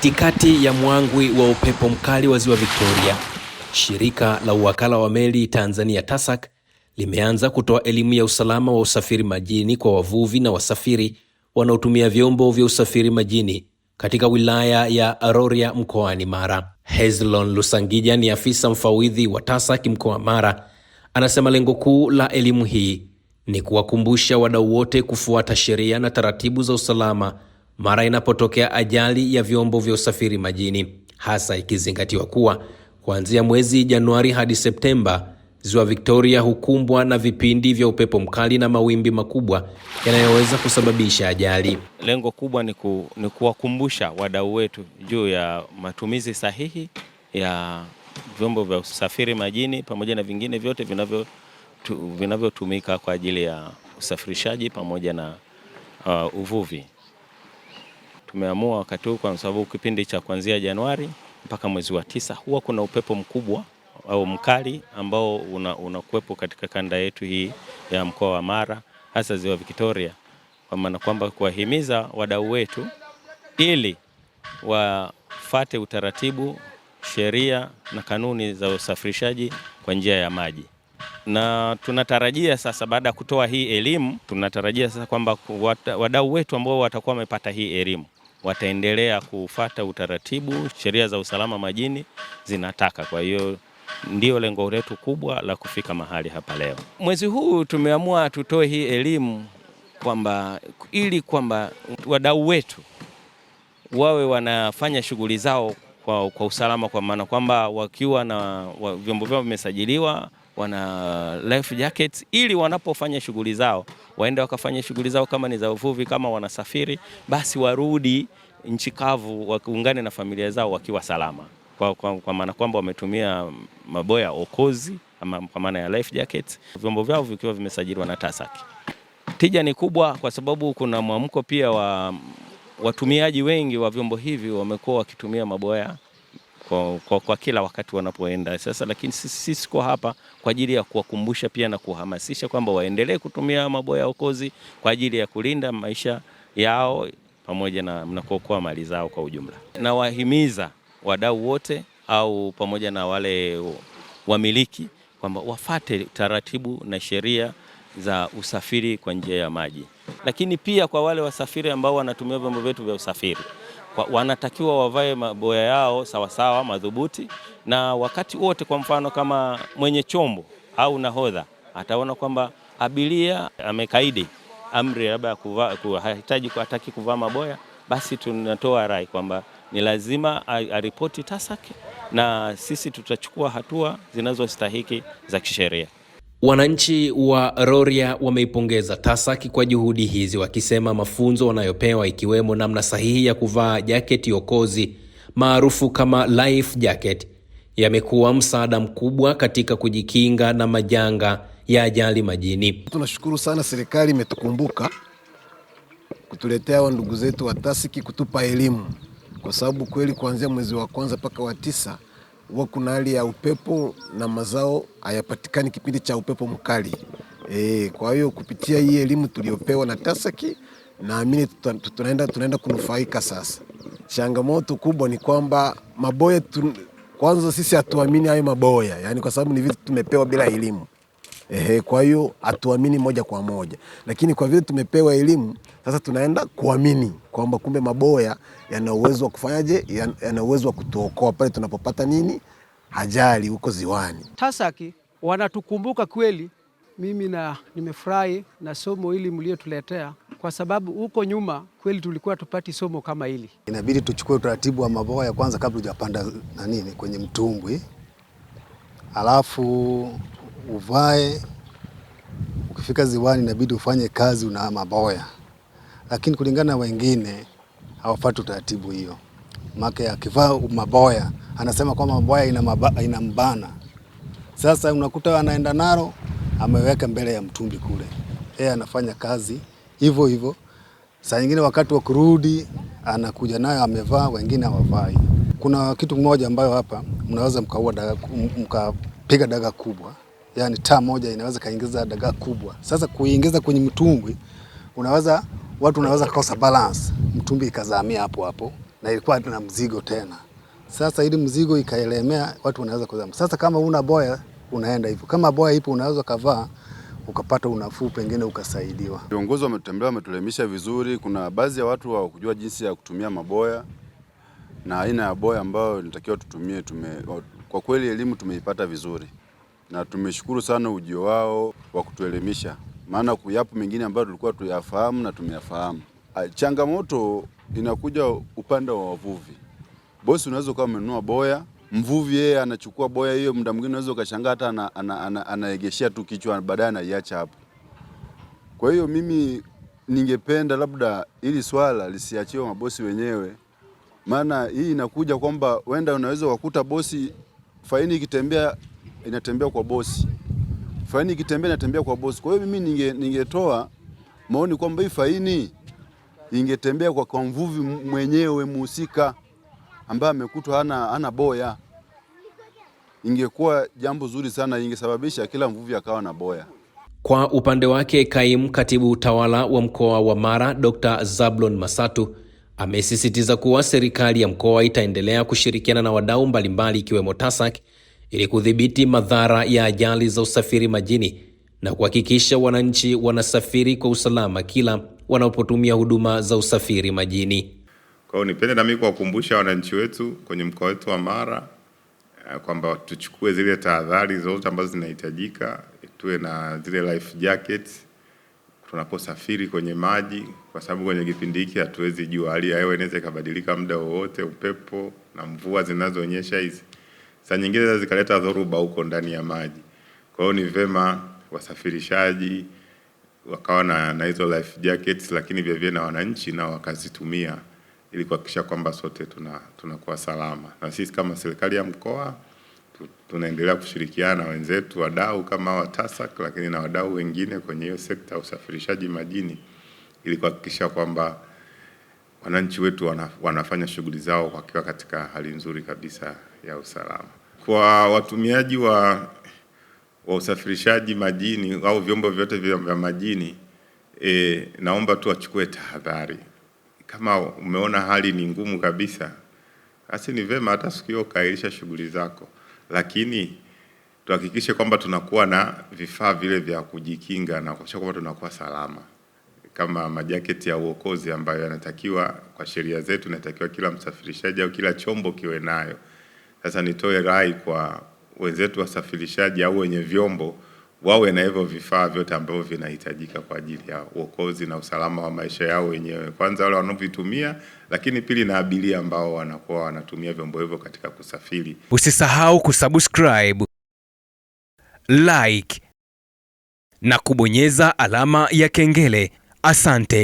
Katikati ya mwangwi wa upepo mkali wa Ziwa Victoria, shirika la uwakala wa meli Tanzania TASAC limeanza kutoa elimu ya usalama wa usafiri majini kwa wavuvi na wasafiri wanaotumia vyombo vya usafiri majini katika wilaya ya Rorya mkoani Mara. Hezlon Lusangija ni afisa mfawidhi wa TASAC mkoa Mara. Anasema lengo kuu la elimu hii ni kuwakumbusha wadau wote kufuata sheria na taratibu za usalama mara inapotokea ajali ya vyombo vya usafiri majini, hasa ikizingatiwa kuwa kuanzia mwezi Januari hadi Septemba Ziwa Victoria hukumbwa na vipindi vya upepo mkali na mawimbi makubwa yanayoweza kusababisha ajali. Lengo kubwa ni kuwakumbusha wadau wetu juu ya matumizi sahihi ya vyombo vya usafiri majini pamoja na vingine vyote vinavyotumika kwa ajili ya usafirishaji pamoja na uvuvi. Tumeamua wakati huu kwa sababu kipindi cha kuanzia Januari mpaka mwezi wa 9 huwa kuna upepo mkubwa au mkali ambao unakuwepo katika kanda yetu hii ya mkoa wa Mara, hasa Ziwa Victoria, kwa maana kwamba kuwahimiza wadau wetu ili wafate utaratibu, sheria na kanuni za usafirishaji kwa njia ya maji. Na tunatarajia sasa baada ya kutoa hii elimu, tunatarajia sasa kwamba wadau wetu ambao watakuwa wamepata hii elimu wataendelea kufuata utaratibu, sheria za usalama majini zinataka. Kwa hiyo ndio lengo letu kubwa la kufika mahali hapa leo. Mwezi huu tumeamua tutoe hii elimu ili kwamba wadau wetu wawe wanafanya shughuli zao kwa usalama, kwa maana kwamba wakiwa na vyombo vyao vimesajiliwa, wana life jackets, ili wanapofanya shughuli zao waende wakafanya shughuli zao, kama ni za uvuvi, kama wanasafiri basi warudi nchi kavu waungane na familia zao wakiwa salama, kwa maana kwamba wametumia maboya okozi kwa maana ya life jackets, vyombo vyao vikiwa vimesajiliwa na TASAC. Tija ni kubwa kwa sababu kuna mwamko pia wa watumiaji wengi wa vyombo hivi wamekuwa wakitumia maboya kwa kila wakati wanapoenda sasa, lakini sisi kwa hapa kwa ajili ya kuwakumbusha pia na kuhamasisha kwamba waendelee kutumia maboya okozi kwa ajili ya kulinda maisha yao pamoja na kuokoa mali zao kwa ujumla. Na wahimiza wadau wote au pamoja na wale wamiliki kwamba wafate taratibu na sheria za usafiri kwa njia ya maji. Lakini pia kwa wale wasafiri ambao wanatumia vyombo vyetu vya usafiri, wanatakiwa wavae maboya yao sawasawa madhubuti, na wakati wote, kwa mfano kama mwenye chombo au nahodha ataona kwamba abiria amekaidi amri labda hataki kuvaa maboya, basi tunatoa rai kwamba ni lazima aripoti TASAC na sisi tutachukua hatua zinazostahiki za kisheria. Wananchi wa Rorya wameipongeza TASAC kwa juhudi hizi, wakisema mafunzo wanayopewa ikiwemo namna sahihi ya kuvaa jaketi okozi maarufu kama life jacket yamekuwa msaada mkubwa katika kujikinga na majanga ya ajali majini. Tunashukuru sana serikali imetukumbuka kutuletea hao ndugu zetu wa TASAC kutupa elimu, kwa sababu kweli kuanzia mwezi wa 1 mpaka wa 9 huwa kuna hali ya upepo na mazao hayapatikani kipindi cha upepo mkali. Kwa hiyo kupitia hii elimu tuliopewa na TASAC, naamini tunaenda kunufaika sasa. Changamoto kubwa ni kwamba maboya kwanza sisi hatuamini hayo maboya, yani kwa sababu ni vitu tumepewa bila elimu. Kwa hiyo hatuamini moja kwa moja, lakini kwa vile tumepewa elimu sasa tunaenda kuamini kwamba kumbe maboya yana uwezo wa kufanyaje, yana uwezo wa kutuokoa pale tunapopata ajali huko ziwani. TASAC wanatukumbuka kweli. Mimi nimefurahi na somo hili mliotuletea, kwa sababu huko nyuma kweli tulikuwa tupati somo kama hili. Inabidi tuchukue utaratibu wa maboya kwanza kabla hujapanda kwenye mtumbwi, alafu uvae. Ukifika ziwani inabidi ufanye kazi una maboya, lakini kulingana na wengine hawafuati utaratibu hiyo. Maka akivaa maboya anasema kwamba maboya inambana. Sasa unakuta anaenda nalo ameweka mbele ya mtumbi kule, yeye anafanya kazi hivyo hivyo. Saa nyingine wakati wa kurudi anakuja nayo amevaa, wengine hawavai. Kuna kitu kimoja ambayo hapa mnaweza mkapiga daga kubwa, yani taa moja inaweza kaingiza daga kubwa. Sasa kuingiza kwenye mtumbwi watu wanaweza kosa balance, mtumbwi ikazamia hapo hapo, na ilikuwa na mzigo tena. Sasa ili mzigo ikaelemea, watu wanaweza kuzama. Sasa kama una boya unaenda hivyo, kama boya ipo unaweza kavaa ukapata unafuu, pengine ukasaidiwa. Viongozi wametembea, wametuelimisha vizuri. Kuna baadhi ya watu hawakujua jinsi ya kutumia maboya na aina ya boya ambayo nitakiwa tutumie. Kwa kweli elimu tumeipata vizuri na tumeshukuru sana ujio wao wa kutuelimisha, maana yapo mengine ambayo tulikuwa tuyafahamu na tumeyafahamu. Changamoto inakuja upande wa wavuvi. Bosi unaweza kuwa umenunua boya, mvuvi yeye anachukua boya hiyo, muda mwingine unaweza ukashangaa hata anaegeshea tu kichwa, baadaye anaiacha hapo. Kwa hiyo mimi ningependa labda ili swala lisiachiwe mabosi wenyewe, maana hii inakuja kwamba wenda unaweza kukuta bosi, faini ikitembea inatembea kwa bosi, faini ikitembea inatembea kwa bosi. Kwa hiyo mimi ningetoa maoni kwamba hii faini ingetembea kwa mvuvi mwenyewe muhusika ambaye amekutwa hana boya. Ingekuwa jambo zuri sana, ingesababisha kila mvuvi akawa na boya. Kwa upande wake, kaimu katibu utawala wa mkoa wa Mara Dr. Zablon Masatu amesisitiza kuwa serikali ya mkoa itaendelea kushirikiana na wadau mbalimbali ikiwemo TASAC ili kudhibiti madhara ya ajali za usafiri majini na kuhakikisha wananchi wanasafiri kwa usalama kila wanapotumia huduma za usafiri majini. Kwa hiyo nipende na mimi kuwakumbusha wananchi wetu kwenye mkoa wetu wa Mara kwamba tuchukue zile tahadhari zote ambazo zinahitajika, tuwe na zile life jackets tunaposafiri kwenye maji, kwa sababu kwenye kipindi hiki hatuwezi jua, hali ya hewa inaweza ikabadilika muda wowote, upepo na mvua zinazoonyesha hizi saa nyingine za zikaleta dhoruba huko ndani ya maji. Kwa hiyo ni vema wasafirishaji wakawa na hizo life jackets, lakini vile na wananchi nao wakazitumia ili kuhakikisha kwamba sote tunakuwa salama. Na sisi kama serikali ya mkoa tunaendelea kushirikiana na wenzetu wadau kama wa TASAC, lakini na wadau wengine kwenye hiyo sekta ya usafirishaji majini ili kuhakikisha kwamba wananchi wetu wanafanya shughuli zao wakiwa katika hali nzuri kabisa ya usalama. Kwa watumiaji wa usafirishaji majini au vyombo vyote vya majini, naomba tu wachukue tahadhari. Kama umeona hali ni ngumu kabisa, basi ni vema hata siku hiyo kairisha shughuli zako, lakini tuhakikishe kwamba tunakuwa na vifaa vile vya kujikinga na kuhakikisha kwamba tunakuwa salama, kama majaketi ya uokozi ambayo yanatakiwa kwa sheria zetu, inatakiwa kila msafirishaji au kila chombo kiwe nayo. Sasa nitoe rai kwa wenzetu wasafirishaji au wenye vyombo wawe na hivyo vifaa vyote ambavyo vinahitajika kwa ajili ya uokozi na usalama wa maisha yao wenyewe, kwanza wale wanaovitumia, lakini pili na abiria ambao wanakuwa wanatumia vyombo hivyo katika kusafiri. Usisahau kusubscribe, like na kubonyeza alama ya kengele. Asante.